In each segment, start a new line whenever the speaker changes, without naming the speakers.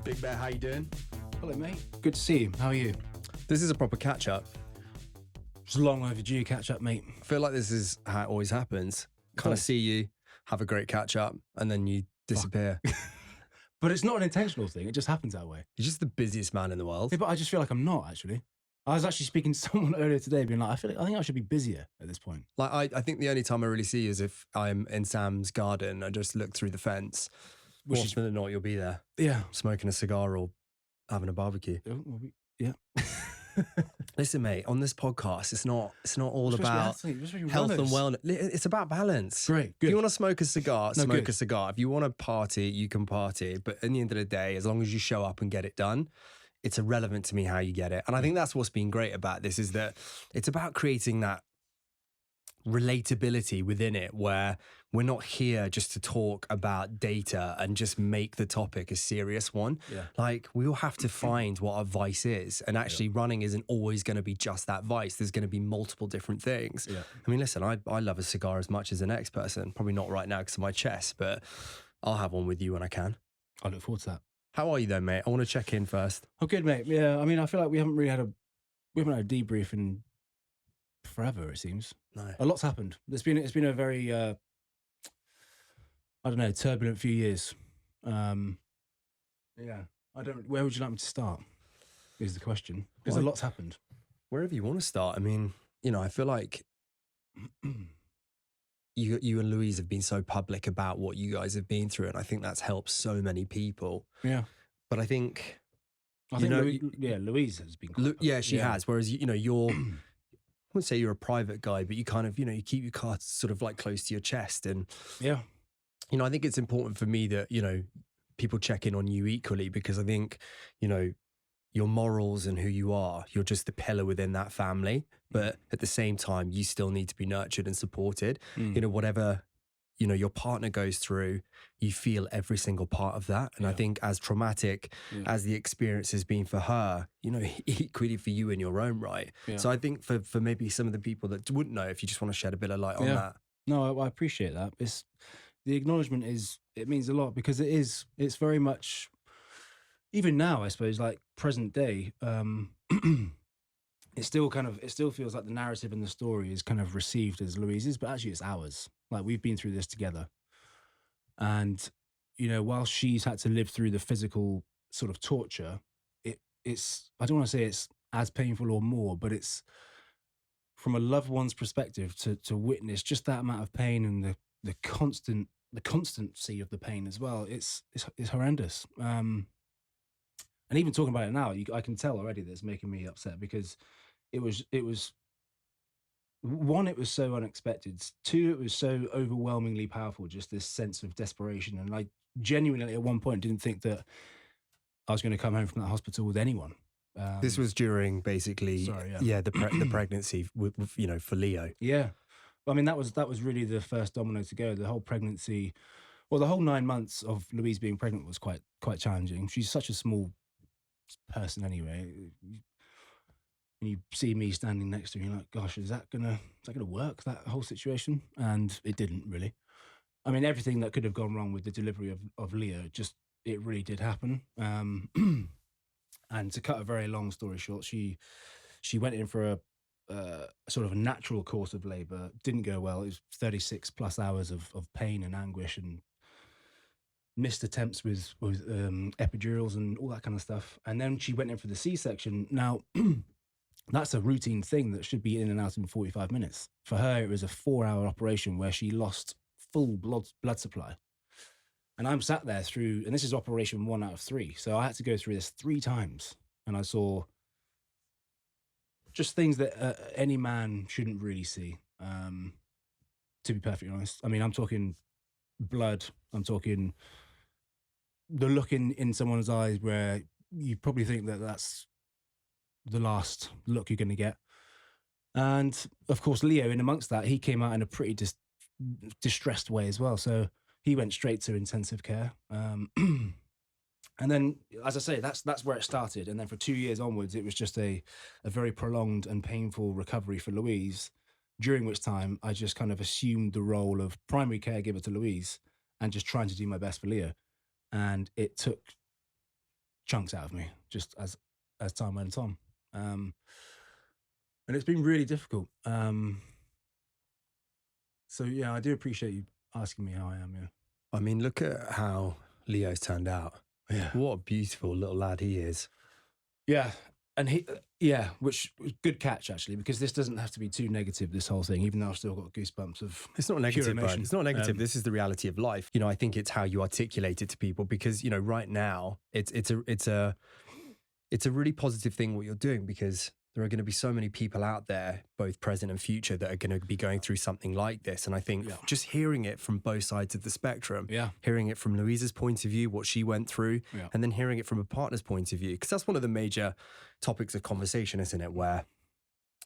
Big Bear, how you doing?
Hello, mate. Good to see you. How are you?
This is a proper catch-up.
It's a long overdue catch-up, mate.
I feel like this is how it always happens. Kind of see you, have a great catch-up, and then you disappear.
But it's not an intentional thing. It just happens that way.
You're just the busiest man in the world.
Yeah, but I just feel like I'm not, actually. I was actually speaking to someone earlier today being like, I think I should be busier at this point.
Like, I think the only time I really see you is if I'm in Sam's garden. I just look through the fence. More often than not, you'll be there.
Yeah.
Smoking a cigar or having a barbecue.
Yeah.
Listen, mate, on this podcast, it's not all about health and wellness. It's about balance.
Great, good.
If you want to smoke a cigar, smoke a cigar. If you want to party, you can party. But at the end of the day, as long as you show up and get it done, it's irrelevant to me how you get it. And I think that's what's been great about this is that it's about creating that relatability within it where we're not here just to talk about data and just make the topic a serious one.
Yeah.
Like we all have to find what our vice is, and actually running isn't always going to be just that vice. There's going to be multiple different things.
Yeah.
I mean, listen, I love a cigar as much as the next person, probably not right now because of my chest, but I'll have one with you when I can.
I look forward to that.
How are you though, mate? I want to check in first.
Oh, good, mate. Yeah, I mean, I feel like we haven't had a debrief in forever, it seems.
No.
A lot's happened. It's been a very I don't know, turbulent few years. Yeah. Where would you like me to start? Is the question. Because a lot's happened.
Wherever you want to start. I mean, I feel like you and Louise have been so public about what you guys have been through, and I think that's helped so many people.
Yeah.
But I think
Louise has been
she has. Whereas you're I wouldn't say you're a private guy, but you kind of, you keep your cards sort of like close to your chest. And, I think it's important for me that, people check in on you equally because I think, your morals and who you are, you're just the pillar within that family. But at the same time, you still need to be nurtured and supported. Whatever, your partner goes through, you feel every single part of that. And I think as traumatic as the experience has been for her, equally for you in your own right. Yeah. So I think for maybe some of the people that wouldn't know, if you just want to shed a bit of light on that.
No, I appreciate that. The acknowledgement it means a lot because it's very much, even now, I suppose, like present day, it still feels like the narrative and the story is kind of received as Louise's, but actually it's ours. Like we've been through this together. And, while she's had to live through the physical sort of torture, it's, I don't want to say it's as painful or more, but it's from a loved one's perspective to witness just that amount of pain and the constancy of the pain as well. It's horrendous. And even talking about it now, I can tell already that it's making me upset because it was one, it was so unexpected. Two, it was so overwhelmingly powerful, just this sense of desperation. And I genuinely at one point didn't think that I was going to come home from that hospital with anyone.
This was during basically, the pregnancy with, for Leo.
Yeah. I mean, that was really the first domino to go. The whole pregnancy, the whole 9 months of Louise being pregnant was quite challenging. She's such a small person anyway. And you see me standing next to her, you're like, gosh, is that gonna work, that whole situation? And it didn't really. I mean, everything that could have gone wrong with the delivery of Leo, it really did happen. And to cut a very long story short, she went in for a sort of a natural course of labour. Didn't go well. It was 36 plus hours of pain and anguish and missed attempts with epidurals and all that kind of stuff. And then she went in for the C-section. Now, that's a routine thing that should be in and out in 45 minutes. For her, it was a 4-hour operation where she lost full blood supply. And I'm sat there and this is operation 1 out of 3. So I had to go through this 3 times. And I saw just things that any man shouldn't really see, to be perfectly honest. I mean, I'm talking blood. I'm talking the look in someone's eyes where you probably think that that's the last look you're going to get. And of course, Leo, in amongst that, he came out in a pretty distressed way as well. So he went straight to intensive care. And then, as I say, that's where it started. And then for 2 years onwards, it was just a very prolonged and painful recovery for Louise, during which time I just kind of assumed the role of primary caregiver to Louise and just trying to do my best for Leo. And it took chunks out of me just as time went on. And it's been really difficult. So yeah, I do appreciate you asking me how I am. Yeah.
I mean, look at how Leo's turned out.
Yeah.
What a beautiful little lad he is.
Yeah. And which was good catch actually, because this doesn't have to be too negative, this whole thing, even though I've still got goosebumps of
It's not negative, bro. It's not negative. This is the reality of life. You know, I think it's how you articulate it to people, because, you know, right now it's a really positive thing what you're doing, because there are going to be so many people out there, both present and future, that are going to be going through something like this. And I think just hearing it from both sides of the spectrum, hearing it from Louise's point of view, what she went through, and then hearing it from a partner's point of view, because that's one of the major topics of conversation, isn't it? Where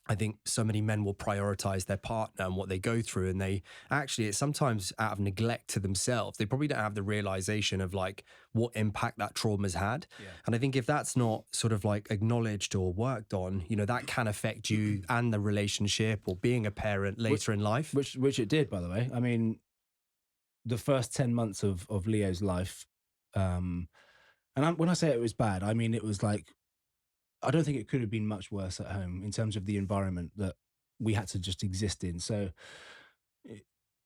I think so many men will prioritize their partner and what they go through. And they actually, it's sometimes out of neglect to themselves. They probably don't have the realization of like what impact that trauma's had. Yeah. And I think if that's not sort of like acknowledged or worked on, you know, that can affect you and the relationship or being a parent later in life.
Which it did, by the way. I mean, the first 10 months of Leo's life, when I say it was bad, I mean, it was like, I don't think it could have been much worse at home in terms of the environment that we had to just exist in. So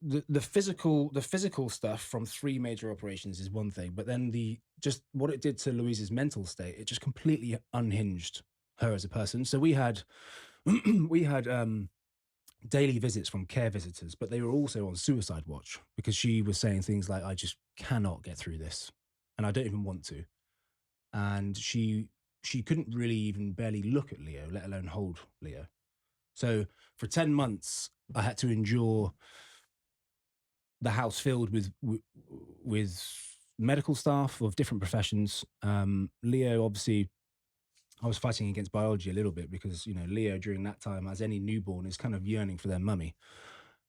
the physical stuff from 3 major operations is one thing, but then just what it did to Louise's mental state, it just completely unhinged her as a person. So we had daily visits from care visitors, but they were also on suicide watch, because she was saying things like, I just cannot get through this and I don't even want to. And she couldn't really even barely look at Leo, let alone hold Leo. So for 10 months, I had to endure the house filled with medical staff of different professions. Leo, obviously, I was fighting against biology a little bit, because, you know, Leo during that time, as any newborn, is kind of yearning for their mummy.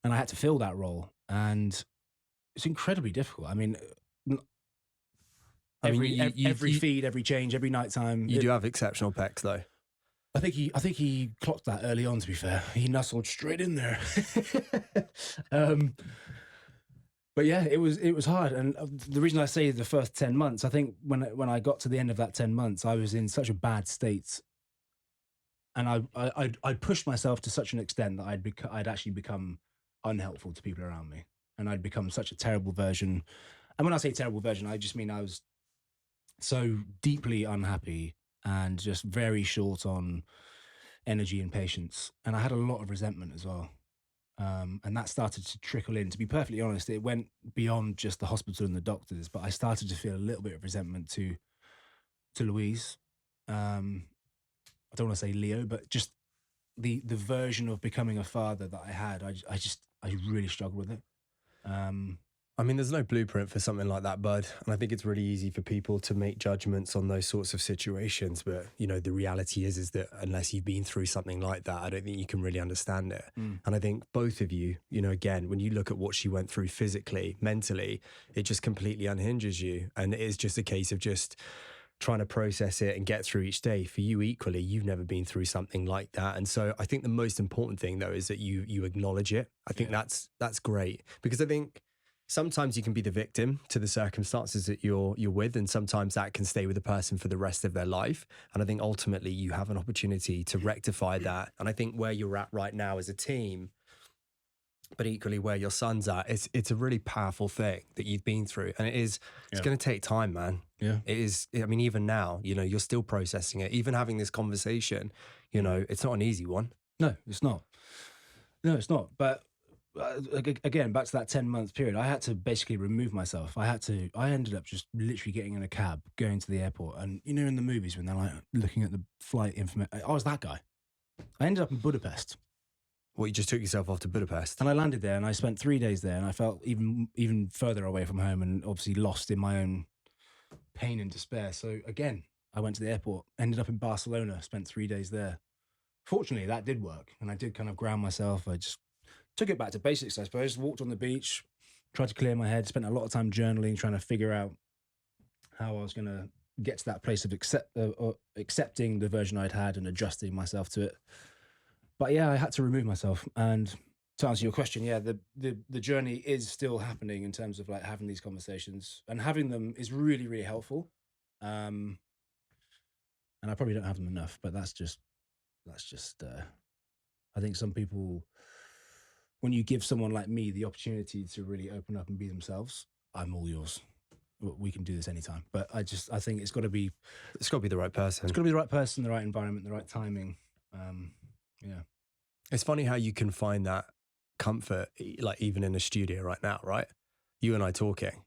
And I had to fill that role. And it's incredibly difficult. I mean, every feed, every change, every nighttime.
You do have exceptional pecs, though.
I think he clocked that early on. To be fair, he nestled straight in there. But yeah, it was hard, and the reason I say the first 10 months, I think when I got to the end of that 10 months, I was in such a bad state, and I pushed myself to such an extent that I'd actually become unhelpful to people around me, and I'd become such a terrible version. And when I say terrible version, I just mean I was so deeply unhappy and just very short on energy and patience. And I had a lot of resentment as well. And that started to trickle in. To be perfectly honest, it went beyond just the hospital and the doctors, but I started to feel a little bit of resentment to Louise. I don't want to say Leo, but just the version of becoming a father that I had. I really struggled with it.
I mean, there's no blueprint for something like that, bud. And I think it's really easy for people to make judgments on those sorts of situations. But, you know, the reality is that unless you've been through something like that, I don't think you can really understand it. And I think both of you, you know, again, when you look at what she went through physically, mentally, it just completely unhinges you. And it is just a case of just trying to process it and get through each day. For you equally, you've never been through something like that. And so I think the most important thing, though, is that you acknowledge it. I think that's great, because I think sometimes you can be the victim to the circumstances that you're with, and sometimes that can stay with the person for the rest of their life. And I think ultimately you have an opportunity to rectify that. And I think where you're at right now as a team, but equally where your son's at, it's a really powerful thing that you've been through. And it's going to take time, man.
Yeah.
It is. I mean, even now, you know, you're still processing it. Even having this conversation, you know, it's not an easy one.
No, it's not. But again, back to that 10-month period, I had to basically remove myself. I ended up just literally getting in a cab, going to the airport. And, you know, in the movies when they're like looking at the flight information, I was that guy. I ended up in Budapest.
Well, you just took yourself off to Budapest.
And I landed there and I spent 3 days there, and I felt even further away from home, and obviously lost in my own pain and despair. So again, I went to the airport, ended up in Barcelona, spent 3 days there. Fortunately, that did work, and I did kind of ground myself. I just took it back to basics, I suppose. Walked on the beach, tried to clear my head, spent a lot of time journaling, trying to figure out how I was going to get to that place of accepting the version I'd had and adjusting myself to it. But yeah, I had to remove myself. And to answer your question, yeah, the journey is still happening in terms of like having these conversations, and having them is really, really helpful. and I probably don't have them enough. But that's just. I think some people, when you give someone like me the opportunity to really open up and be themselves, I'm all yours. We can do this anytime. But I think it's got to be
the right person.
It's got to be the right person, the right environment, the right timing. Yeah.
It's funny how you can find that comfort, like even in a studio right now, right? You and I talking,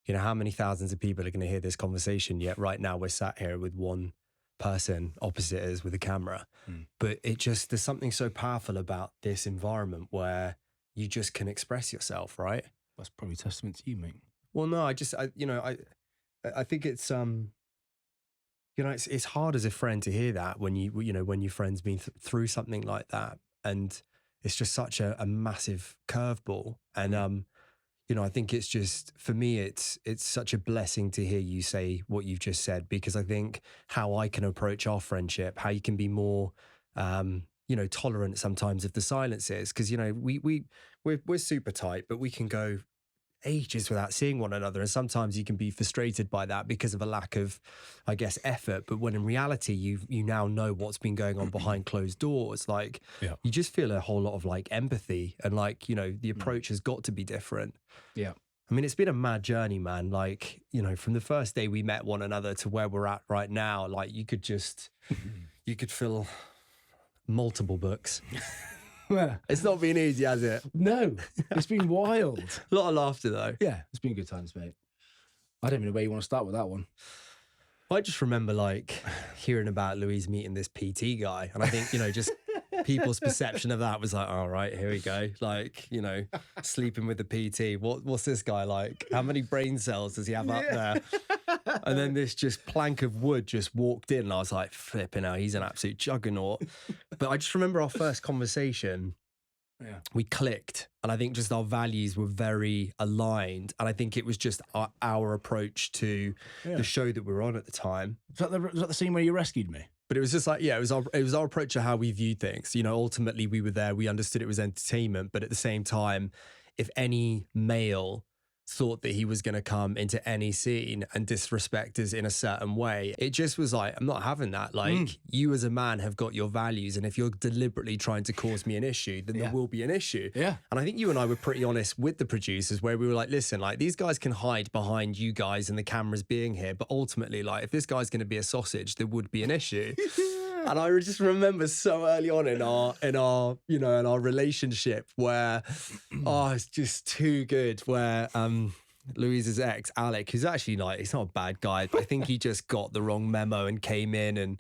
how many thousands of people are going to hear this conversation, yet right now we're sat here with one person opposite us with a camera. But there's something so powerful about this environment where you just can express yourself, right?
That's probably testament to you, mate.
Well, no, I think it's it's hard as a friend to hear that when your friend's been through something like that, and it's just such a massive curveball. And I think it's just, for me, it's such a blessing to hear you say what you've just said, because I think how I can approach our friendship, how you can be more tolerant sometimes of the silences, because we're super tight, but we can go ages without seeing one another, and sometimes you can be frustrated by that because of a lack of, I guess, effort. But when in reality you now know what's been going on behind closed doors, like you just feel a whole lot of like empathy, and like the approach has got to be different.
Yeah,
I mean, it's been a mad journey, man. Like, from the first day we met one another to where we're at right now, like you could fill multiple books. It's not been easy, has it?
No, it's been wild.
A lot of laughter, though.
Yeah, it's been good times, mate. I don't even know where you want to start with that one.
I just remember like hearing about Louise meeting this PT guy, and I think just people's perception of that was like, all right, here we go. Like, sleeping with the PT. What's this guy like? How many brain cells does he have up there? And then this just plank of wood just walked in, and I was like, flipping out, he's an absolute juggernaut. But I just remember our first conversation.
Yeah,
we clicked, and I think just our values were very aligned, and I think it was just our approach to the show that we were on at the time.
Was that the scene where you rescued me?
But it was just like, it was our approach to how we viewed things. Ultimately we were there, we understood it was entertainment, but at the same time, if any male thought that he was going to come into any scene and disrespect us in a certain way, it just was like, I'm not having that. Like, you as a man have got your values, and if you're deliberately trying to cause me an issue, then there will be an issue.
Yeah.
And I think you and I were pretty honest with the producers, where we were like, listen, like, these guys can hide behind you guys and the cameras being here, but ultimately, like, if this guy's going to be a sausage, there would be an issue. And I just remember so early on in our relationship where, it's just too good, where Louise's ex, Alec, who's actually like, he's not a bad guy, but I think he just got the wrong memo and came in, and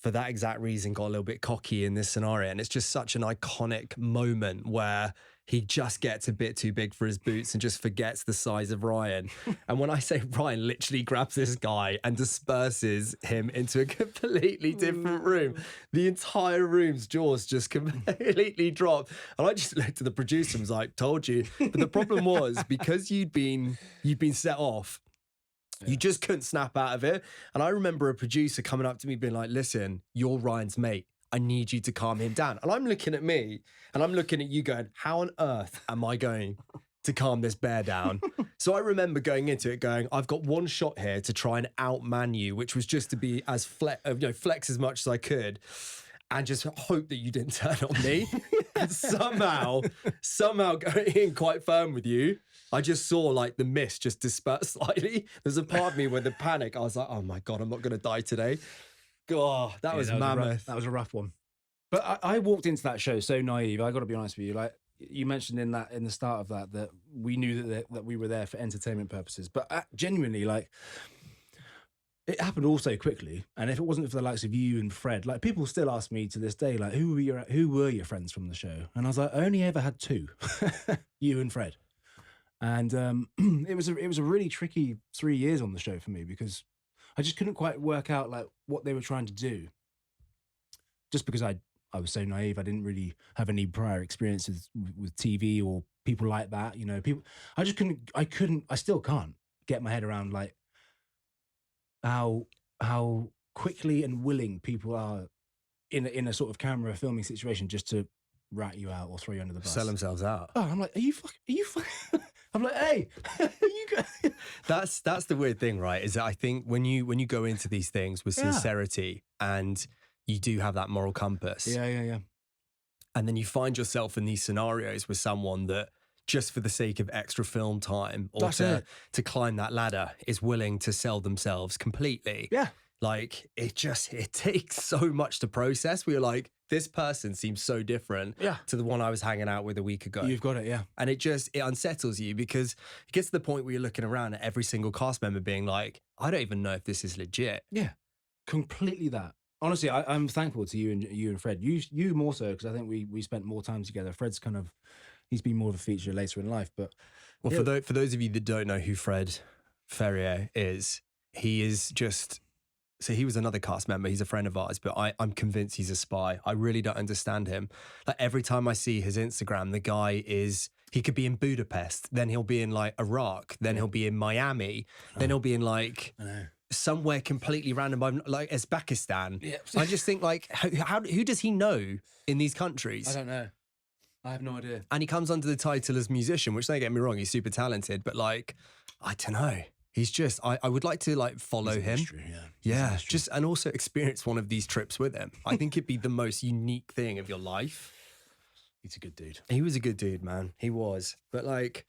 for that exact reason got a little bit cocky in this scenario. And it's just such an iconic moment where he just gets a bit too big for his boots and just forgets the size of Ryan. And when I say Ryan literally grabs this guy and disperses him into a completely different room, the entire room's jaws just completely dropped. And I just looked at the producer and was like, told you. But the problem was, because you'd been set off, you just couldn't snap out of it. And I remember a producer coming up to me being like, listen, you're Ryan's mate. I need you to calm him down. And I'm looking at me and I'm looking at you going, how on earth am I going to calm this bear down? So I remember going into it going, I've got one shot here to try and outman you, which was just to be as flex as much as I could, and just hope that you didn't turn on me. And somehow going in quite firm with you, I just saw like the mist just disperse slightly. There's a part of me where the panic, I was like, oh my God, I'm not going to die today. God, that was mammoth.
That was a rough one. But I walked into that show so naive. I got to be honest with you. Like you mentioned in the start of that we knew that we were there for entertainment purposes. But genuinely, like, it happened all so quickly. And if it wasn't for the likes of you and Fred, like, people still ask me to this day, like, who were your friends from the show? And I was like, I only ever had two, you and Fred. And it was a really tricky 3 years on the show for me, because I just couldn't quite work out like what they were trying to do. Just because I was so naive, I didn't really have any prior experiences with TV or people like that. I still can't get my head around like how quickly and willing people are in a sort of camera filming situation just to rat you out or throw you under the bus.
Sell themselves out.
Oh, I'm like, are you fucking? I'm like, hey, you go.
That's the weird thing, right? Is that I think when you go into these things with sincerity and you do have that moral compass,
Yeah.
and then you find yourself in these scenarios with someone that just for the sake of extra film time or to climb that ladder is willing to sell themselves completely.
Yeah.
Like it takes so much to process. We're like, this person seems so different to the one I was hanging out with a week ago.
You've got it, yeah.
And it unsettles you because it gets to the point where you're looking around at every single cast member being like, I don't even know if this is legit.
Yeah, completely that. Honestly, I'm thankful to you and Fred. You more so because I think we spent more time together. Fred's he's been more of a feature later in life. But
for those of you that don't know who Fred Ferrier is, he is just. So he was another cast member. He's a friend of ours, but I'm convinced he's a spy. I really don't understand him. Like every time I see his Instagram, the guy he could be in Budapest, then he'll be in like Iraq, then he'll be in Miami, then he'll be in like somewhere completely random, like Uzbekistan. Yeah. I just think like, who does he know in these countries?
I don't know. I have no idea.
And he comes under the title as musician, which don't get me wrong, he's super talented, but like, I don't know. He's just, I would like to like follow him. Yeah. Just, and also experience one of these trips with him. I think it'd be the most unique thing of your life.
He's a good dude.
He was a good dude, man. He was. But like,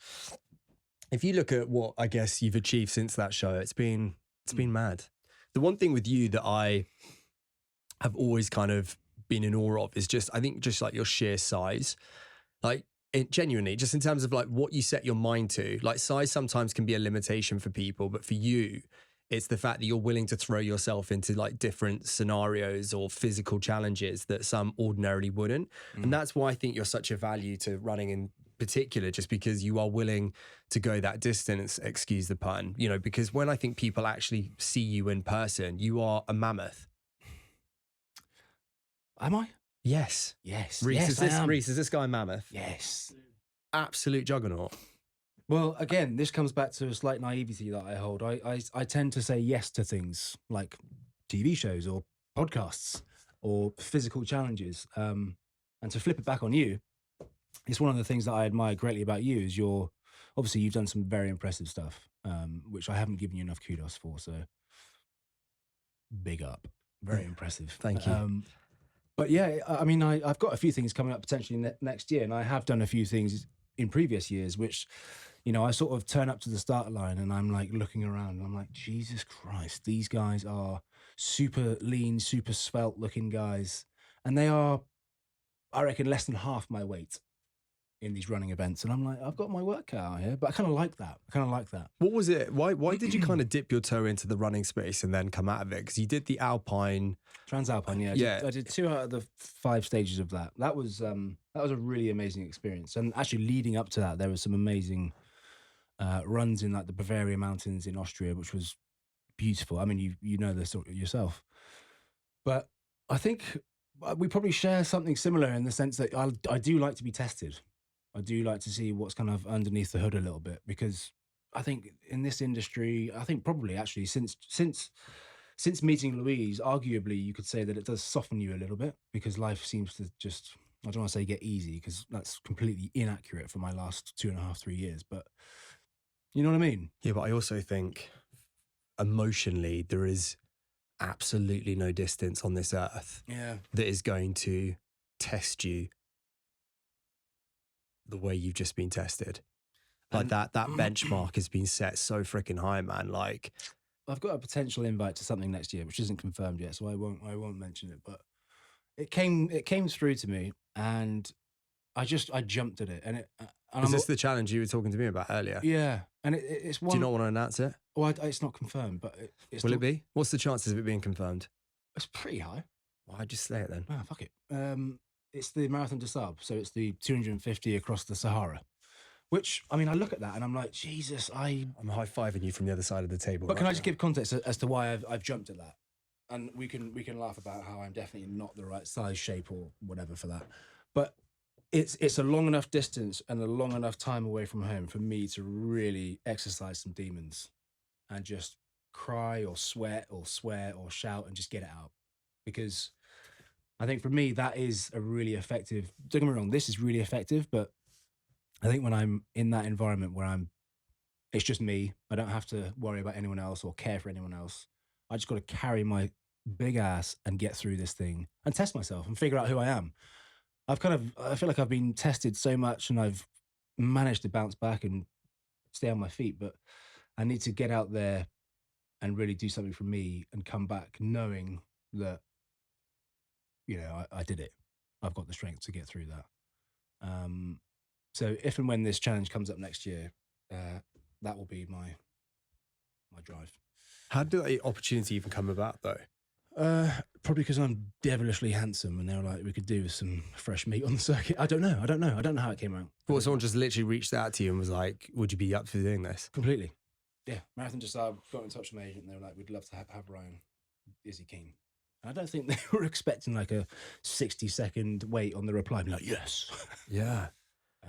if you look at what I guess you've achieved since that show, it's been mad. The one thing with you that I have always kind of been in awe of is just, I think just like your sheer size. Like, genuinely, just in terms of like what you set your mind to, like size sometimes can be a limitation for people, but for you, it's the fact that you're willing to throw yourself into like different scenarios or physical challenges that some ordinarily wouldn't. And that's why I think you're such a value to running in particular, just because you are willing to go that distance, excuse the pun, you know, because when I think people actually see you in person, you are a mammoth.
Am I?
Yes.
Reese,
is this guy a mammoth?
Yes.
Absolute juggernaut.
Well, again, this comes back to a slight naivety that I hold. I tend to say yes to things like TV shows or podcasts or physical challenges. And to flip it back on you, it's one of the things that I admire greatly about you is obviously you've done some very impressive stuff, which I haven't given you enough kudos for. So big up. Very impressive.
Thank you.
But yeah, I mean, I've got a few things coming up potentially next year, and I have done a few things in previous years, which, you know, I sort of turn up to the start line and I'm like looking around and I'm like, Jesus Christ, these guys are super lean, super svelte looking guys. And they are, I reckon, less than half my weight in these running events. And I'm like, I've got my work cut out here, but I kind of like that.
What was it? Why did you kind of dip your toe into the running space and then come out of it? Because you did the Alpine.
Transalpine, yeah. I did 2 out of the 5 stages of that. That was a really amazing experience. And actually leading up to that, there was some amazing runs in like the Bavaria Mountains in Austria, which was beautiful. I mean, you know this yourself. But I think we probably share something similar in the sense that I do like to be tested. I do like to see what's kind of underneath the hood a little bit, because I think in this industry, I think probably actually since meeting Louise, arguably you could say that it does soften you a little bit, because life seems to just, I don't want to say get easy, because that's completely inaccurate for my last 2.5, 3 years, but you know what I mean?
Yeah, but I also think emotionally there is absolutely no distance on this earth that is going to test you the way you've just been tested. Like that benchmark has been set so freaking high, man. Like,
I've got a potential invite to something next year, which isn't confirmed yet, so I won't mention it. But it came through to me, and I jumped at it. And
is this the challenge you were talking to me about earlier?
Yeah, and it's one.
Do you not want to announce it?
Well, it's not confirmed, but
will it be? What's the chances of it being confirmed?
It's pretty high.
Why'd you say it then?
Ah, fuck it. It's the Marathon des Sables, so it's the 250 across the Sahara. Which, I mean, I look at that and I'm like, Jesus, I'm
high-fiving you from the other side of the table.
But can I just give context as to why I've jumped at that? And we can laugh about how I'm definitely not the right size, shape, or whatever for that. But it's a long enough distance and a long enough time away from home for me to really exercise some demons and just cry or sweat or swear or shout and just get it out. Because I think for me, that is a really effective, don't get me wrong, this is really effective, but I think when I'm in that environment where I'm It's just me. I don't have to worry about anyone else or care for anyone else. I just got to carry my big ass and get through this thing and test myself and figure out who I am. I feel like I've been tested so much and I've managed to bounce back and stay on my feet, but I need to get out there and really do something for me and come back knowing that, I did it. I've got the strength to get through that. So if and when this challenge comes up next year, that will be my drive.
How did the opportunity even come about, though?
Probably because I'm devilishly handsome, and they were like, we could do with some fresh meat on the circuit. I don't know how it came out.
Well, someone just literally reached out to you and was like, would you be up for doing this?
Completely. Yeah. Marathon just got in touch with my agent, and they were like, we'd love to have Ryan. Is he keen? And I don't think they were expecting like a 60-second wait on the reply. I'd be like, yes.
Yeah.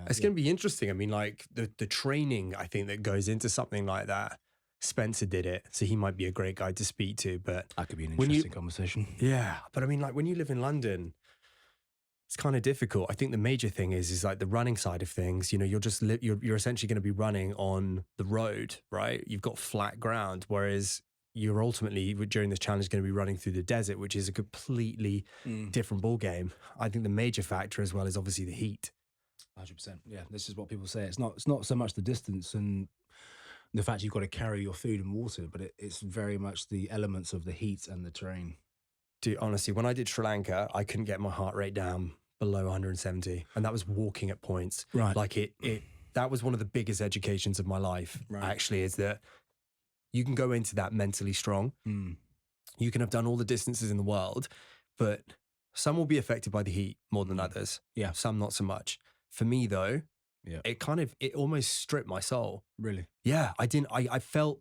It's going to be interesting. I mean, like the training, I think, that goes into something like that. Spencer did it, so he might be a great guy to speak to. But
that could be an interesting conversation.
Yeah, but I mean, like when you live in London, it's kind of difficult. I think the major thing is like the running side of things. You're just you're essentially going to be running on the road, right? You've got flat ground, whereas you're ultimately during this challenge going to be running through the desert, which is a completely different ball game. I think the major factor as well is obviously the heat.
100%. Yeah, this is what people say. It's not so much the distance and the fact you've got to carry your food and water, but it's very much the elements of the heat and the terrain.
Dude, honestly, when I did Sri Lanka, I couldn't get my heart rate down below 170, and that was walking at points.
Right.
Like that was one of the biggest educations of my life, actually, is that you can go into that mentally strong. You can have done all the distances in the world, but some will be affected by the heat more than others.
Yeah.
Some not so much. For me, though, it almost stripped my soul.
Really?
Yeah, I felt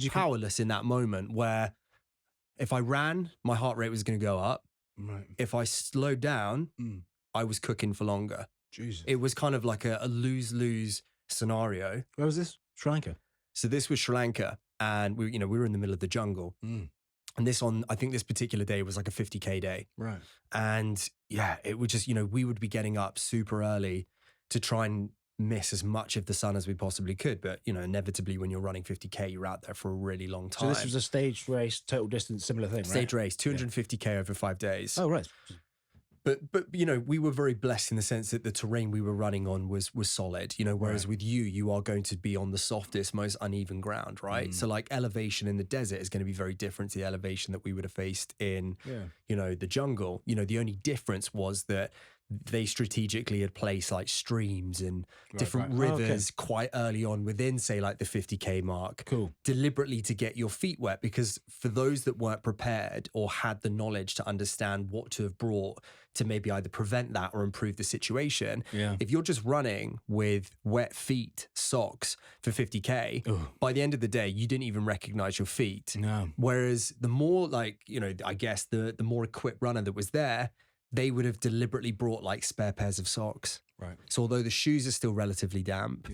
powerless in that moment where if I ran, my heart rate was going to go up.
Right.
If I slowed down, I was cooking for longer.
Jesus.
It was kind of like a lose-lose scenario.
Where was this? Sri Lanka?
So this was Sri Lanka, and we were in the middle of the jungle. And I think this particular day was like a 50K day.
Right.
And yeah, it would just, we would be getting up super early to try and miss as much of the sun as we possibly could. But, inevitably when you're running 50K, you're out there for a really long time.
So this was a staged race, total distance, similar thing, right?
Staged race, 250K over 5 days.
Oh, right.
But we were very blessed in the sense that the terrain we were running on was solid, whereas with you are going to be on the softest, most uneven ground, right? So like elevation in the desert is going to be very different to the elevation that we would have faced in, the jungle. The only difference was that they strategically had placed like streams and different rivers quite early on within, say, like the 50K mark.
Cool.
Deliberately to get your feet wet, because for those that weren't prepared or had the knowledge to understand what to have brought to maybe either prevent that or improve the situation, if you're just running with wet feet, socks for 50K, by the end of the day, you didn't even recognize your feet.
No.
Whereas the more like, I guess the more equipped runner that was there, they would have deliberately brought like spare pairs of socks.
Right.
So although the shoes are still relatively damp,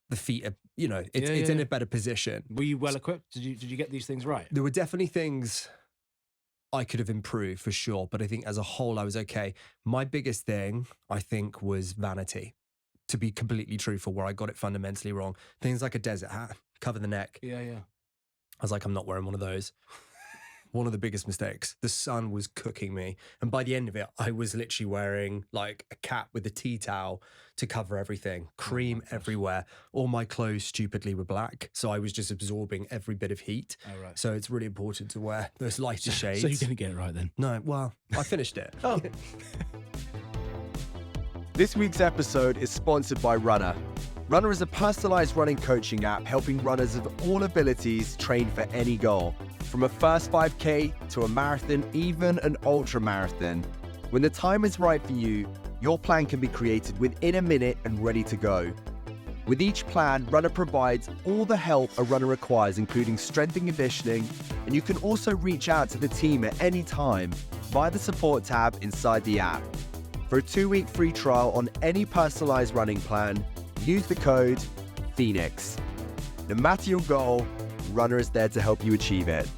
the feet are, it's in a better position.
Were you well equipped? Did you get these things right?
There were definitely things I could have improved for sure, but I think as a whole, I was okay. My biggest thing, I think, was vanity. To be completely truthful, where I got it fundamentally wrong. Things like a desert hat, cover the neck.
Yeah.
I was like, I'm not wearing one of those. One of the biggest mistakes. The sun was cooking me. And by the end of it, I was literally wearing like a cap with a tea towel to cover everything, cream everywhere. All my clothes stupidly were black. So I was just absorbing every bit of heat.
Oh, right.
So it's really important to wear those lighter shades.
So you didn't get it right then?
No, well, I finished it.
Oh.
This week's episode is sponsored by Runner. Runner is a personalized running coaching app helping runners of all abilities train for any goal. From a first 5K to a marathon, even an ultra marathon. When the time is right for you, your plan can be created within a minute and ready to go. With each plan, Runner provides all the help a runner requires, including strength and conditioning, and you can also reach out to the team at any time via the support tab inside the app. For a 2-week free trial on any personalized running plan, use the code PHOENIX. No matter your goal, Runner is there to help you achieve it.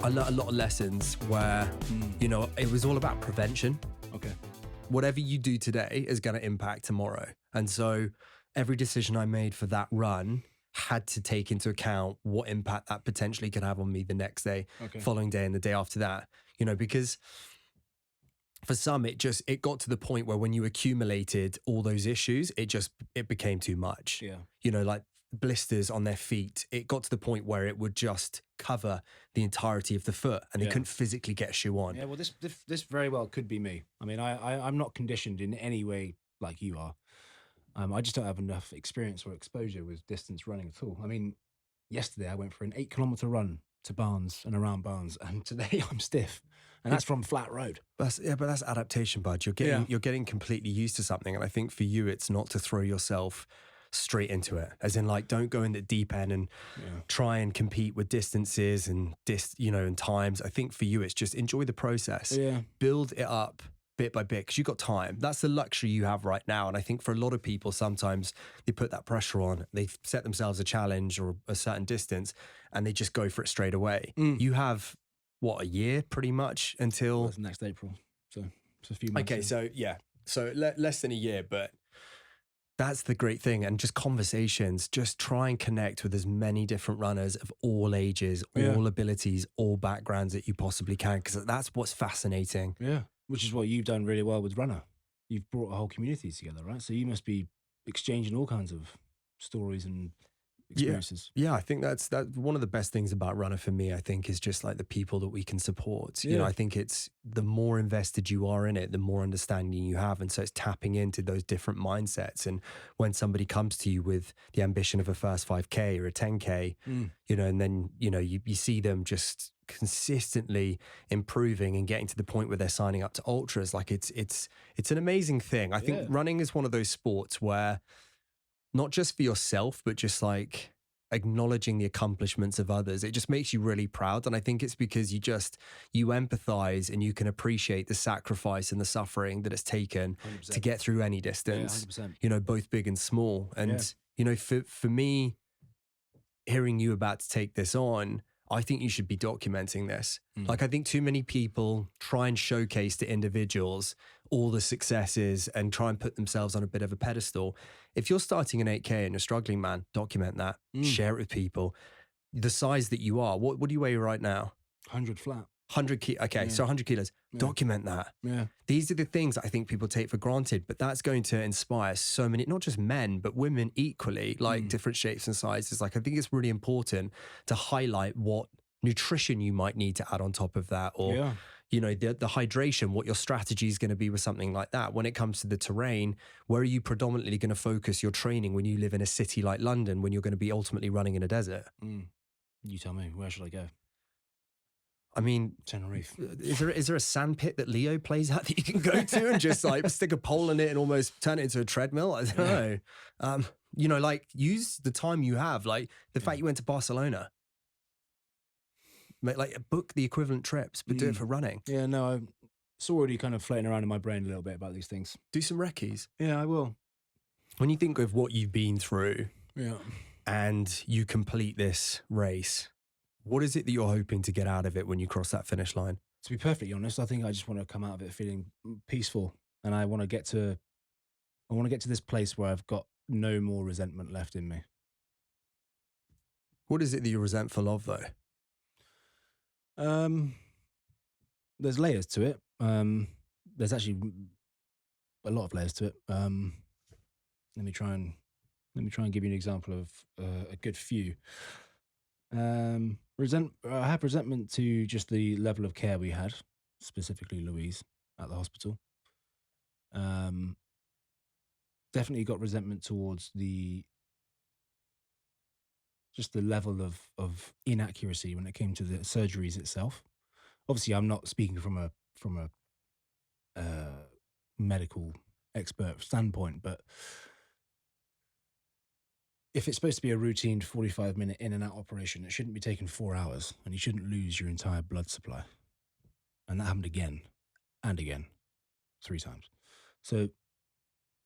I learned a lot of lessons where, it was all about prevention.
Okay.
Whatever you do today is going to impact tomorrow. And so every decision I made for that run had to take into account what impact that potentially could have on me the next day, following day, and the day after that, you know, because for some, it got to the point where when you accumulated all those issues, it became too much.
Yeah.
You know, like blisters on their feet, it got to the point where it would just cover the entirety of the foot and they couldn't physically get a shoe on.
Yeah, well, this very well could be me. I mean, I'm not conditioned in any way like you are. I just don't have enough experience or exposure with distance running at all. I mean, yesterday I went for an 8-kilometer run to Barnes and around Barnes, and today I'm stiff, and that's from flat road.
But that's adaptation, bud. You're getting completely used to something, and I think for you, it's not to throw yourself straight into it, as in like don't go in the deep end and try and compete with distances and and times. I think for you, it's just enjoy the process, build it up bit by bit, because you've got time. That's the luxury you have right now. And I think for a lot of people, sometimes they put that pressure on, they set themselves a challenge or a certain distance and they just go for it straight away. You have a year pretty much until
that's next April, so it's a few months.
Okay, so less than a year, but that's the great thing. And just conversations, just try and connect with as many different runners of all ages, all abilities, all backgrounds that you possibly can, because that's what's fascinating.
Yeah. Which is what you've done really well with Runner. You've brought a whole community together, right? So you must be exchanging all kinds of stories and experiences.
Yeah, I think that's one of the best things about Runner for me, I think, is just like the people that we can support. You know, I think it's the more invested you are in it, the more understanding you have. And so it's tapping into those different mindsets. And when somebody comes to you with the ambition of a first 5K or a 10K, you know, and then, you know, you see them just consistently improving and getting to the point where they're signing up to ultras, like it's an amazing thing. I think running is one of those sports where not just for yourself, but just like acknowledging the accomplishments of others, it just makes you really proud. And I think it's because you empathize and you can appreciate the sacrifice and the suffering that it's taken 100%. To get through any distance, you know, both big and small. And, you know, for me, hearing you about to take this on, I think you should be documenting this. Like, I think too many people try and showcase to individuals all the successes and try and put themselves on a bit of a pedestal. If you're starting an 8K and you're struggling, man, document that. Share it with people. The size that you are, what do you weigh right now?
100 flat.
100 kilos. Okay, so 100 kilos. Document that.
Yeah.
These are the things I think people take for granted, but that's going to inspire so many, not just men, but women equally, like different shapes and sizes. Like, I think it's really important to highlight what nutrition you might need to add on top of that, or you know, the hydration, what your strategy is going to be with something like that. When it comes to the terrain, where are you predominantly going to focus your training when you live in a city like London, when you're going to be ultimately running in a desert?
You tell me, where should I go?
I mean,
Tenerife.
Is there a sand pit that Leo plays at that you can go to and just like stick a pole in it and almost turn it into a treadmill? I don't know. You know, like, use the time you have. Like the fact you went to Barcelona. Like, book the equivalent trips, but do it for running.
Yeah, no, it's already kind of floating around in my brain a little bit about these things.
Do some recce's.
Yeah, I will.
When you think of what you've been through, and you complete this race, what is it that you're hoping to get out of it when you cross that finish line?
To be perfectly honest, I think I just want to come out of it feeling peaceful, and I want to get to this place where I've got no more resentment left in me.
What is it that you're resentful of, though?
There's layers to it. There's actually a lot of layers to it. Let me try and give you an example of a good few. I have resentment to just the level of care we had, specifically Louise at the hospital. Definitely got resentment towards the level of inaccuracy when it came to the surgeries itself. Obviously, I'm not speaking from a medical expert standpoint, but if it's supposed to be a routine 45-minute in and out operation, it shouldn't be taking 4 hours, and you shouldn't lose your entire blood supply. And that happened again and again, 3 times. So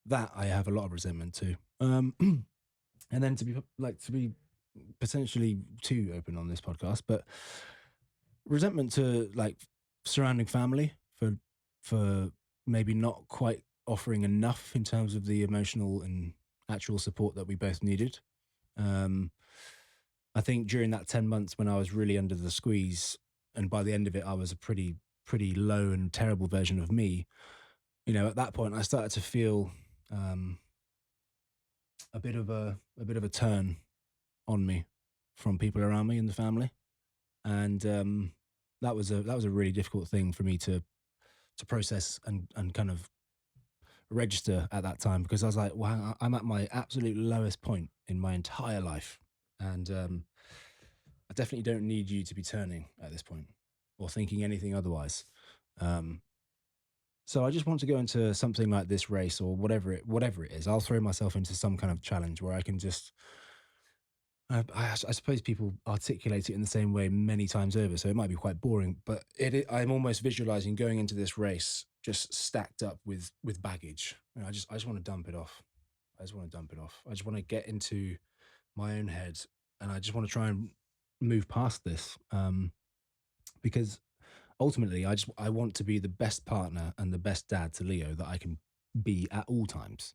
that I have a lot of resentment to. And then to be potentially too open on this podcast, but resentment to like surrounding family for maybe not quite offering enough in terms of the emotional and actual support that we both needed. I think during that 10 months when I was really under the squeeze, and by the end of it, I was a pretty low and terrible version of me. You know, at that point, I started to feel a bit of a turn on me from people around me in the family, and that was a really difficult thing for me to process and kind of register at that time, because I was like, wow, I'm at my absolute lowest point in my entire life, and I definitely don't need you to be turning at this point or thinking anything otherwise. So I just want to go into something like this race or whatever it is. I'll throw myself into some kind of challenge where I can just, I suppose people articulate it in the same way many times over, so it might be quite boring, but I'm almost visualizing going into this race just stacked up with baggage. You know, I just want to dump it off. I just want to get into my own head, and I just want to try and move past this, because ultimately I want to be the best partner and the best dad to Leo that I can be at all times.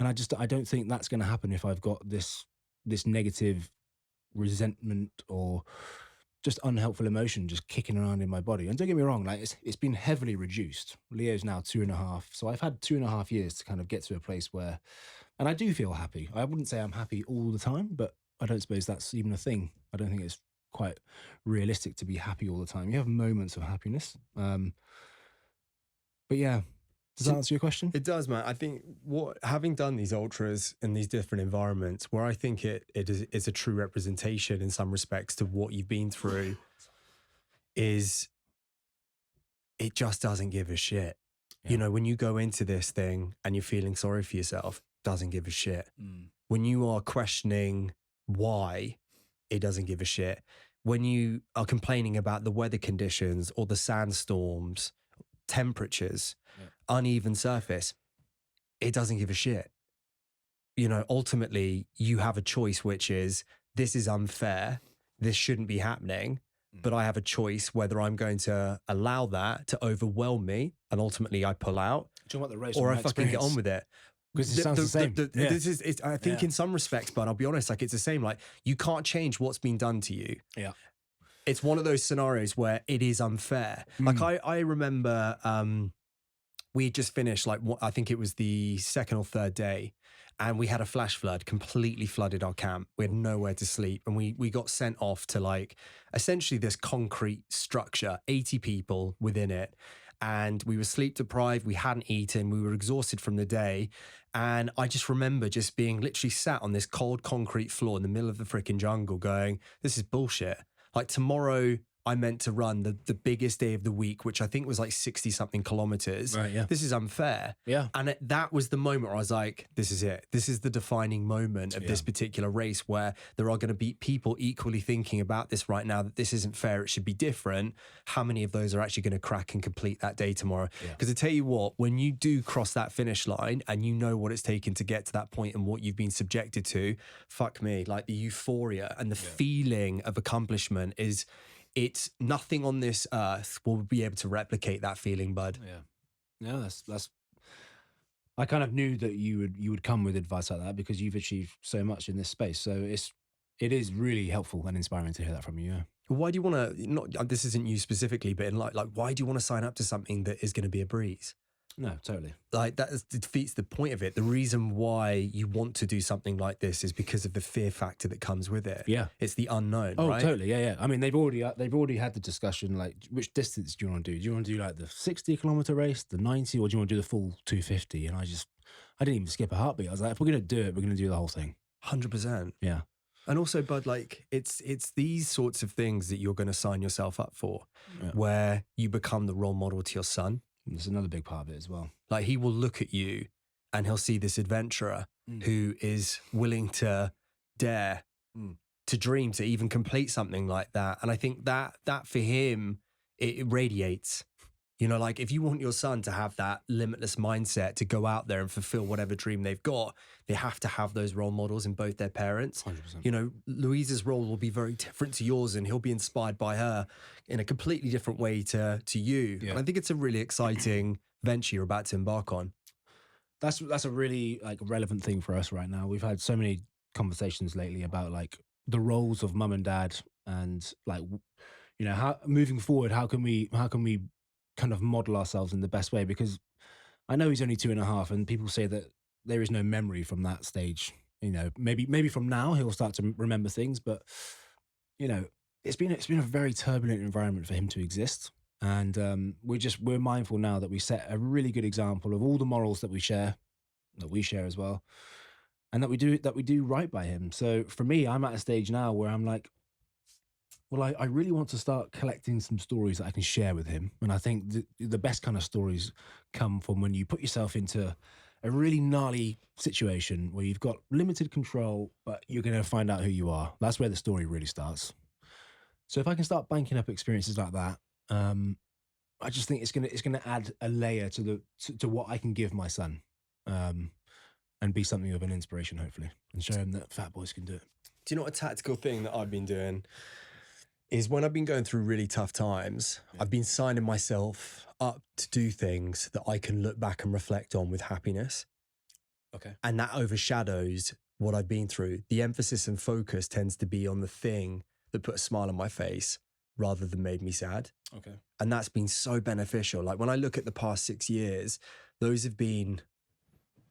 And I don't think that's going to happen if I've got this negative resentment or just unhelpful emotion just kicking around in my body. And don't get me wrong, like it's been heavily reduced. Leo's now 2.5, so I've had 2.5 years to kind of get to a place where, and I do feel happy. I wouldn't say I'm happy all the time, but I don't suppose that's even a thing. I don't think it's quite realistic to be happy all the time. You have moments of happiness. But yeah, does that answer your question?
It does, man. I think having done these ultras in these different environments, where I think it's a true representation in some respects to what you've been through, is it just doesn't give a shit. Yeah. You know, when you go into this thing and you're feeling sorry for yourself, doesn't give a shit. When you are questioning why, it doesn't give a shit. When you are complaining about the weather conditions or the sandstorms, temperatures, uneven surface, it doesn't give a shit. You know, ultimately you have a choice, which is, this is unfair, this shouldn't be happening, but I have a choice whether I'm going to allow that to overwhelm me and ultimately I pull out, or I fucking get on with it.
Because it sounds the same.
This is, I think in some respects, but I'll be honest, like it's the same. Like you can't change what's been done to you.
Yeah.
It's one of those scenarios where it is unfair. Like I remember we just finished, like I think it was the second or third day, and we had a flash flood, completely flooded our camp. We had nowhere to sleep, and we got sent off to like essentially this concrete structure, 80 people within it. And we were sleep deprived, we hadn't eaten, we were exhausted from the day. And I just remember just being literally sat on this cold concrete floor in the middle of the freaking jungle going, this is bullshit. Like tomorrow I meant to run the biggest day of the week, which I think was like 60 something kilometers.
Right, yeah.
This is unfair.
Yeah.
And that was the moment where I was like, this is it. This is the defining moment of this particular race, where there are going to be people equally thinking about this right now, that this isn't fair, it should be different. How many of those are actually going to crack and complete that day tomorrow? Because I tell you what, when you do cross that finish line and you know what it's taken to get to that point and what you've been subjected to, fuck me, like the euphoria and the feeling of accomplishment is, it's nothing on this earth will be able to replicate that feeling, bud.
Yeah, that's. I kind of knew that you would come with advice like that, because you've achieved so much in this space. So it is really helpful and inspiring to hear that from you. Yeah.
Why do you want to? Not this isn't you specifically, but in like why do you want to sign up to something that is going to be a breeze?
No, totally.
Like that defeats the point of it. The reason why you want to do something like this is because of the fear factor that comes with it.
Yeah,
it's the unknown.
Oh,
right?
Totally. Yeah. I mean, they've already had the discussion. Like, which distance do you want to do? Do you want to do like the 60-kilometer race, the 90, or do you want to do the full 250? And I didn't even skip a heartbeat. I was like, if we're gonna do it, we're gonna do the whole thing.
100%.
Yeah.
And also, bud, like it's these sorts of things that you're going to sign yourself up for, where you become the role model to your son.
There's another big part of it as well.
Like he will look at you and he'll see this adventurer who is willing to dare, to dream, to even complete something like that. And I think that for him, it radiates. You know, like if you want your son to have that limitless mindset to go out there and fulfill whatever dream they've got, they have to have those role models in both their parents.
100%.
You know, Louise's role will be very different to yours, and he'll be inspired by her in a completely different way to you. Yeah. And I think it's a really exciting venture you're about to embark on.
That's a really like relevant thing for us right now. We've had so many conversations lately about like the roles of mum and dad, and like how moving forward, how can we kind of model ourselves in the best way? Because I know he's only 2.5, and people say that there is no memory from that stage. Maybe from now he'll start to remember things, but it's been a very turbulent environment for him to exist. And we're mindful now that we set a really good example of all the morals that we share as well, and that we do right by him. So for me, I'm at a stage now where I'm like, well, I really want to start collecting some stories that I can share with him. And I think the best kind of stories come from when you put yourself into a really gnarly situation where you've got limited control, but you're going to find out who you are. That's where the story really starts. So if I can start banking up experiences like that, I just think it's gonna add a layer to what I can give my son, and be something of an inspiration, hopefully, and show him that fat boys can do it.
Do you know what a tactical thing that I've been doing is when I've been going through really tough times, I've been signing myself up to do things that I can look back and reflect on with happiness.
Okay.
And that overshadows what I've been through. The emphasis and focus tends to be on the thing that put a smile on my face rather than made me sad.
Okay.
And that's been so beneficial. Like when I look at the past 6 years, those have been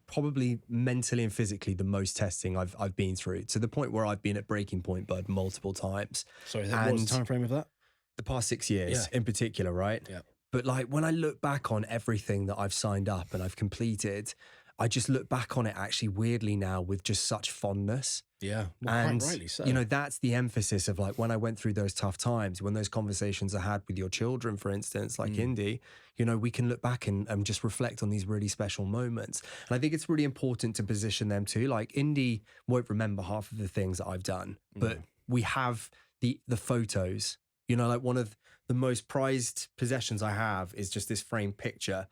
probably mentally and physically the most testing I've been through, to the point where I've been at breaking point, Bud, multiple times.
Sorry, what was the time frame of that?
The past 6 years in particular, right?
Yeah.
But like when I look back on everything that I've signed up and I've completed, I just look back on it actually weirdly now with just such fondness.
Yeah,
and
quite rightly so.
That's the emphasis of like when I went through those tough times, when those conversations I had with your children, for instance, like Indy, we can look back and just reflect on these really special moments. And I think it's really important to position them too. Like Indy won't remember half of the things that I've done, but we have the photos. Like one of the most prized possessions I have is just this framed picture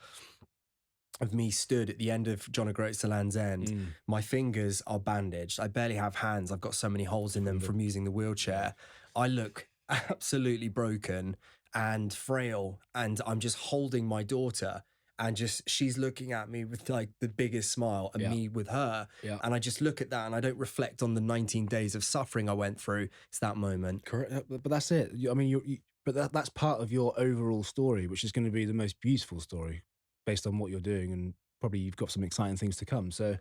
of me stood at the end of John O'Groats to Land's End. My fingers are bandaged. I barely have hands. I've got so many holes in them from using the wheelchair. I look absolutely broken and frail, and I'm just holding my daughter, and just she's looking at me with like the biggest smile, and me with her. Yeah. And I just look at that, and I don't reflect on the 19 days of suffering I went through. It's that moment.
Correct. But that's it. I mean, but that's part of your overall story, which is going to be the most beautiful story based on what you're doing, and probably you've got some exciting things to come. So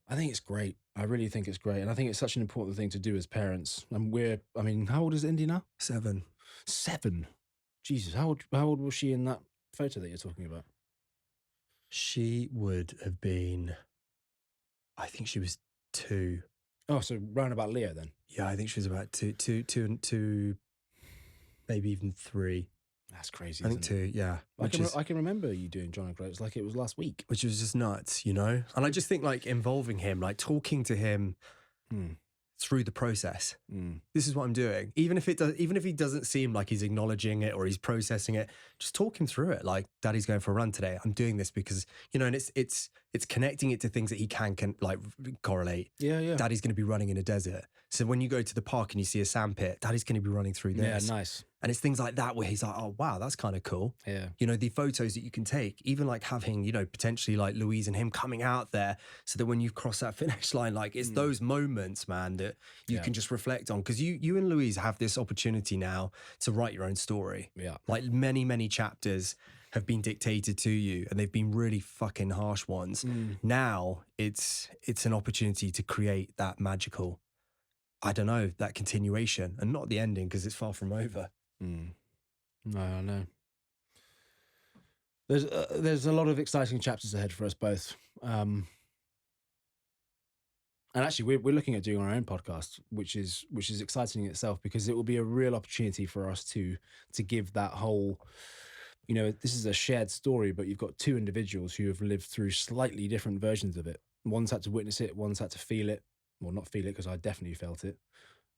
I think it's great. I really think it's great. And I think it's such an important thing to do as parents. And how old is Indy now?
7.
7? Jesus, how old was she in that photo that you're talking about?
She would have been, I think she was 2.
Oh, so round about Leo then?
Yeah, I think she was about two, maybe even 3.
That's crazy.
I think 2, yeah.
I can remember you doing John O'Groats like it was last week.
Which was just nuts, And I just think like involving him, like talking to him through the process. This is what I'm doing. Even if he doesn't seem like he's acknowledging it or he's processing it, just talk him through it. Like, Daddy's going for a run today. I'm doing this because, and it's connecting it to things that he can like correlate.
Yeah.
Daddy's going to be running in a desert. So when you go to the park and you see a sandpit, Daddy's going to be running through this.
Yeah, nice.
And it's things like that where he's like, oh, wow, that's kind of cool.
Yeah.
The photos that you can take, even like having, potentially like Louise and him coming out there so that when you cross that finish line, like it's those moments, man, that you can just reflect on. Because you and Louise have this opportunity now to write your own story.
Yeah.
Like many, many chapters have been dictated to you and they've been really fucking harsh ones. Now it's an opportunity to create that magical, I don't know, that continuation, and not the ending because it's far from over.
No, I know. There's a lot of exciting chapters ahead for us both. And actually, we're looking at doing our own podcast, which is exciting in itself, because it will be a real opportunity for us to give that whole, this is a shared story, but you've got 2 individuals who have lived through slightly different versions of it. One's had to witness it, one's had to feel it. Well, not feel it, because I definitely felt it.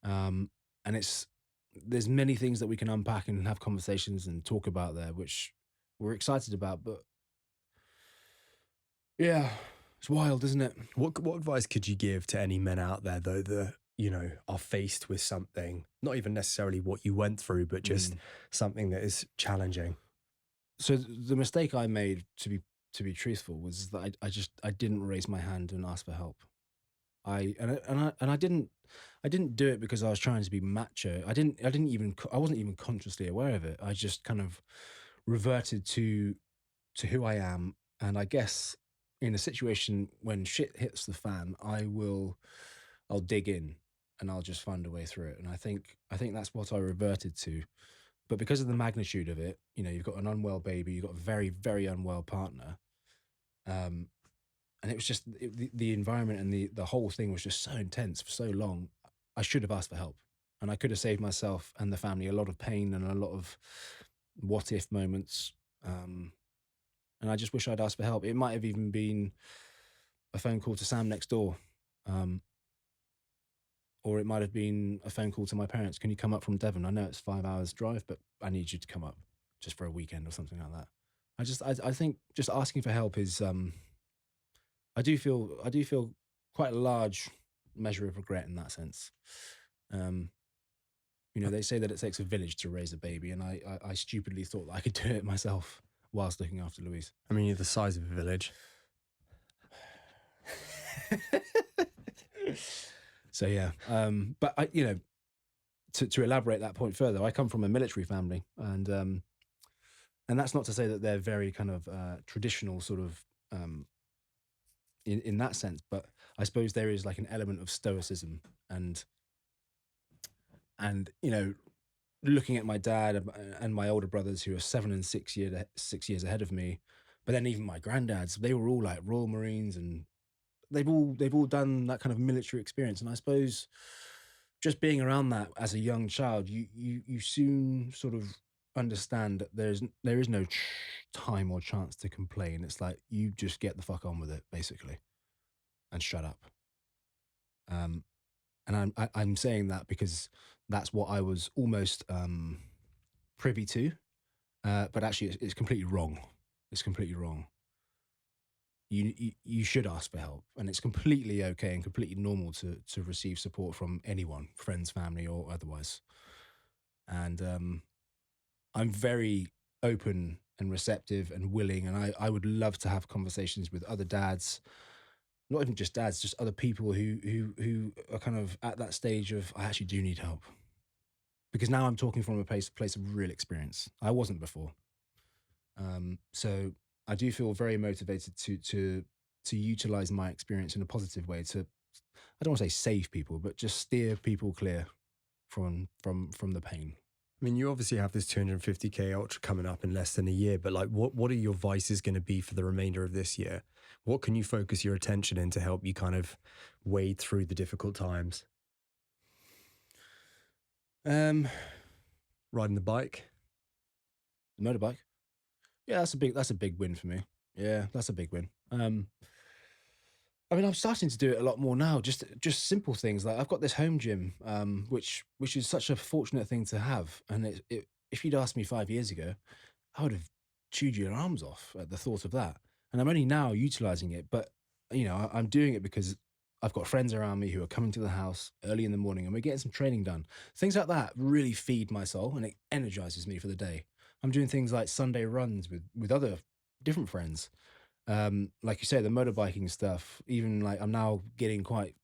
And there's many things that we can unpack and have conversations and talk about there, which we're excited about. But yeah, it's wild, isn't it?
What advice could you give to any men out there, though, that, are faced with something, not even necessarily what you went through, but just something that is challenging?
So the mistake I made, to be to be truthful, was that I didn't raise my hand and ask for help. I didn't do it because I was trying to be macho. I wasn't even consciously aware of it. I just kind of reverted to who I am. And I guess in a situation when shit hits the fan, I'll dig in and I'll just find a way through it. And I think that's what I reverted to. But because of the magnitude of it, you know, you've got an unwell baby, you've got a very, very unwell partner. And it was just the environment and the whole thing was just so intense for so long. I should have asked for help, and I could have saved myself and the family a lot of pain and a lot of what if moments. And I just wish I'd asked for help. It might have even been a phone call to Sam next door. Or it might have been a phone call to my parents. Can you come up from Devon? I know it's 5 hours drive, but I need you to come up just for a weekend or something like that. I think just asking for help is, I do feel quite a large measure of regret in that sense. You know, they say that it takes a village to raise a baby, and I stupidly thought that I could do it myself whilst looking after Louise.
I mean, you're the size of a village.
So yeah, but I, you know, to elaborate that point further, I come from a military family, and that's not to say that they're very kind of traditional sort of in that sense, but I suppose there is like an element of stoicism and you know, looking at my dad and my older brothers who are 7 and 6 years ahead of me, but then even my granddads, they were all like Royal Marines, and they've all done that kind of military experience. And I suppose just being around that as a young child, you soon sort of understand that there is no time or chance to complain. It's like you just get the fuck on with it, basically, and shut up. And I'm saying that because that's what I was almost privy to, but actually it's completely wrong. It's completely wrong. You should ask for help, and it's completely okay and completely normal to receive support from anyone, friends, family, or otherwise. And I'm very open and receptive and willing, and I would love to have conversations with other dads, not even just dads, just other people who are kind of at that stage of, I actually do need help. Because now I'm talking from a place of real experience. I wasn't before. So I do feel very motivated to utilize my experience in a positive way to, I don't want to say save people, but just steer people clear from the pain.
I mean, you obviously have this 250K ultra coming up in less than a year, but like, what are your vices going to be for the remainder of this year? What can you focus your attention in to help you kind of wade through the difficult times? Riding the bike,
the motorbike. Yeah, that's a big win for me. Yeah, that's a big win. I mean, I'm starting to do it a lot more now. Just simple things like I've got this home gym, which is such a fortunate thing to have. And if you'd asked me 5 years ago, I would have chewed your arms off at the thought of that. And I'm only now utilizing it, but you know, I'm doing it because I've got friends around me who are coming to the house early in the morning, and we're getting some training done. Things like that really feed my soul, and it energizes me for the day. I'm doing things like Sunday runs with other different friends. Like you say, the motorbiking stuff, even like I'm now getting quite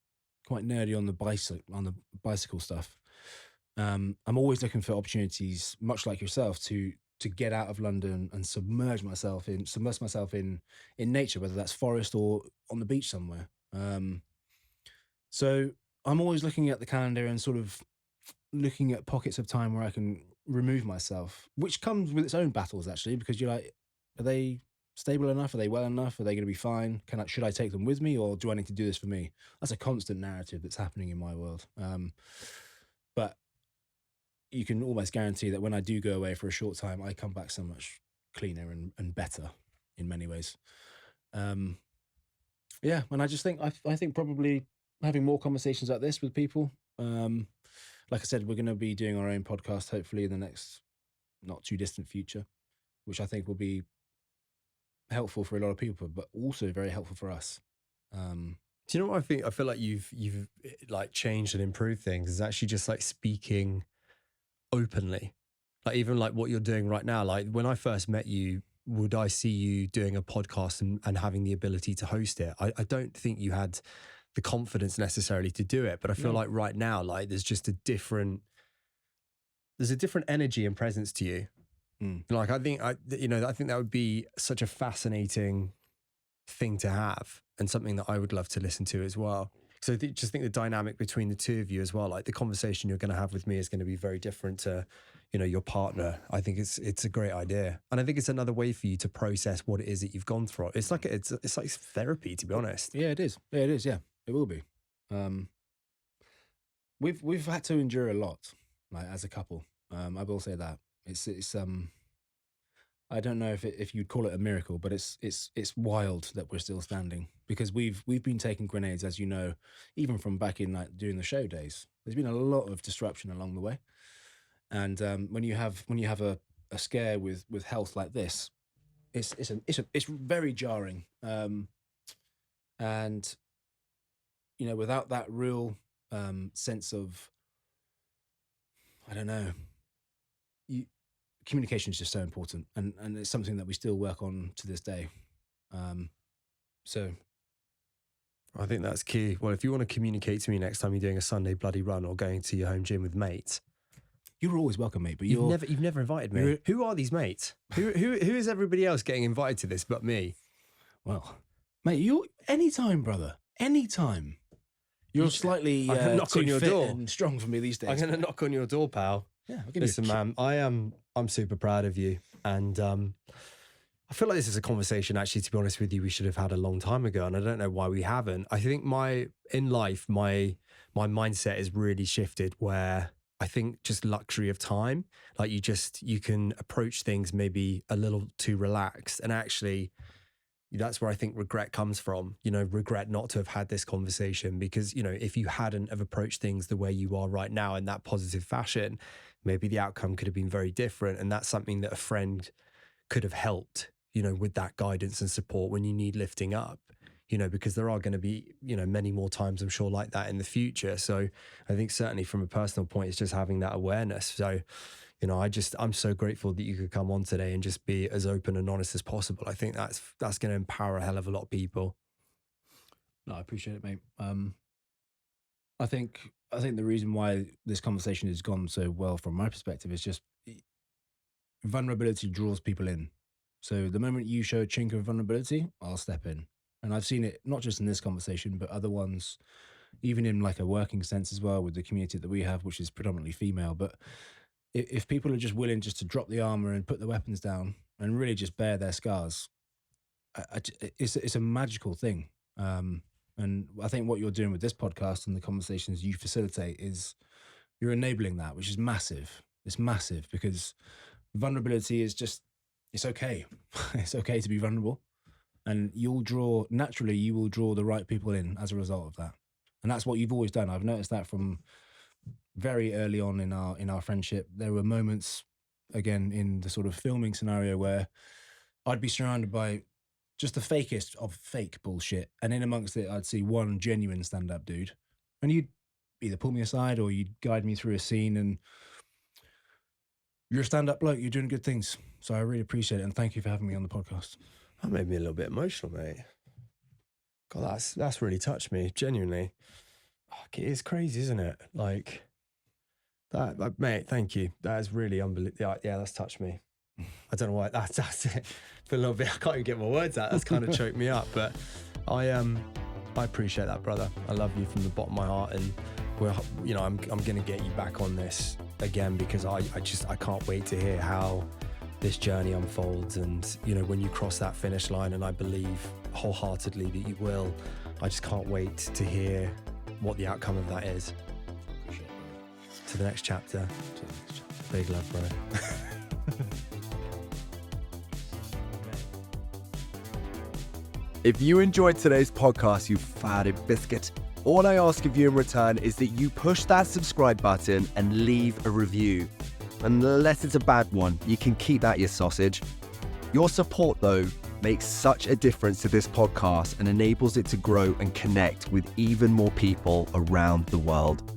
nerdy on the bicycle stuff. I'm always looking for opportunities, much like yourself, to get out of London and submerge myself in nature, whether that's forest or on the beach somewhere. So I'm always looking at the calendar and sort of looking at pockets of time where I can remove myself, which comes with its own battles actually, because you're like, are they stable enough? Are they well enough? Are they going to be fine? Should I take them with me, or do I need to do this for me? That's a constant narrative that's happening in my world. But you can almost guarantee that when I do go away for a short time, I come back so much cleaner and better in many ways. Yeah, and I just think I think probably having more conversations like this with people. Like I said, we're going to be doing our own podcast hopefully in the next not too distant future, which I think will be helpful for a lot of people, but also very helpful for us.
Do you know what I think? I feel like you've like changed and improved things is actually just like speaking openly, like even like what you're doing right now. Like when I first met you, would I see you doing a podcast and having the ability to host it. I don't think you had the confidence necessarily to do it, but I feel like right now, like there's a different energy and presence to you. Like I think that would be such a fascinating thing to have, and something that I would love to listen to as well. So I just think the dynamic between the two of you as well, like the conversation you're going to have with me is going to be very different to, your partner. I think it's a great idea. And I think it's another way for you to process what it is that you've gone through. It's like therapy, to be honest.
Yeah, it is. Yeah, it is. Yeah, it will be. We've had to endure a lot, like as a couple. I will say that it's I don't know if you'd call it a miracle, but it's wild that we're still standing, because we've been taking grenades, as you know, even from back in like doing the show days. There's been a lot of disruption along the way, and when you have a scare with health like this, it's very jarring, and without that real sense of, I don't know, communication is just so important, and it's something that we still work on to this day. So
I think that's key. Well, if you want to communicate to me next time you're doing a Sunday bloody run or going to your home gym with mates,
you're always welcome, mate. But
you've never invited me. Who are these mates? Who is everybody else getting invited to this but me?
Well, mate, you anytime, brother, anytime. You're slightly
knock on your door
and strong for me these days.
I'm going to knock on your door, pal.
Yeah, I'll give
listen, man, I'm super proud of you, and I feel like this is a conversation, actually, to be honest with you, we should have had a long time ago, and I don't know why we haven't. I think my mindset is really shifted, where I think just luxury of time, like you can approach things maybe a little too relaxed, and actually that's where I think regret comes from, regret not to have had this conversation, because, if you hadn't have approached things the way you are right now in that positive fashion, maybe the outcome could have been very different. And that's something that a friend could have helped, with that guidance and support when you need lifting up, because there are going to be, many more times, I'm sure, like that in the future. So I think certainly from a personal point, it's just having that awareness. So, I'm so grateful that you could come on today and just be as open and honest as possible. I think that's going to empower a hell of a lot of people.
No, I appreciate it, mate. I think the reason why this conversation has gone so well from my perspective is just vulnerability draws people in. So the moment you show a chink of vulnerability, I'll step in. And I've seen it not just in this conversation, but other ones, even in like a working sense as well, with the community that we have, which is predominantly female. But if people are just willing just to drop the armor and put the weapons down and really just bear their scars, it's a magical thing. And I think what you're doing with this podcast and the conversations you facilitate is you're enabling that, which is massive. It's massive, because vulnerability is just, it's okay. It's okay to be vulnerable. And you will draw the right people in as a result of that. And that's what you've always done. I've noticed that from very early on in our friendship. There were moments, again, in the sort of filming scenario where I'd be surrounded by just the fakest of fake bullshit. And in amongst it, I'd see one genuine stand-up dude. And you'd either pull me aside or you'd guide me through a scene. And you're a stand-up bloke. You're doing good things. So I really appreciate it. And thank you for having me on the podcast.
That made me a little bit emotional, mate. God, that's really touched me, genuinely. It is crazy, isn't it? Like that, mate, thank you. That is really unbelievable. Yeah, that's touched me. I don't know why. That's it. For a little bit, I can't even get my words out. That's kind of choked me up. But I appreciate that, brother. I love you from the bottom of my heart, and I'm going to get you back on this again, because I can't wait to hear how this journey unfolds, and when you cross that finish line, and I believe wholeheartedly that you will. I just can't wait to hear what the outcome of that is.
Appreciate it.
To the next chapter. Big love, bro.
If you enjoyed today's podcast, you fatted biscuit, all I ask of you in return is that you push that subscribe button and leave a review. Unless it's a bad one, you can keep that, you sausage. Your support, though, makes such a difference to this podcast and enables it to grow and connect with even more people around the world.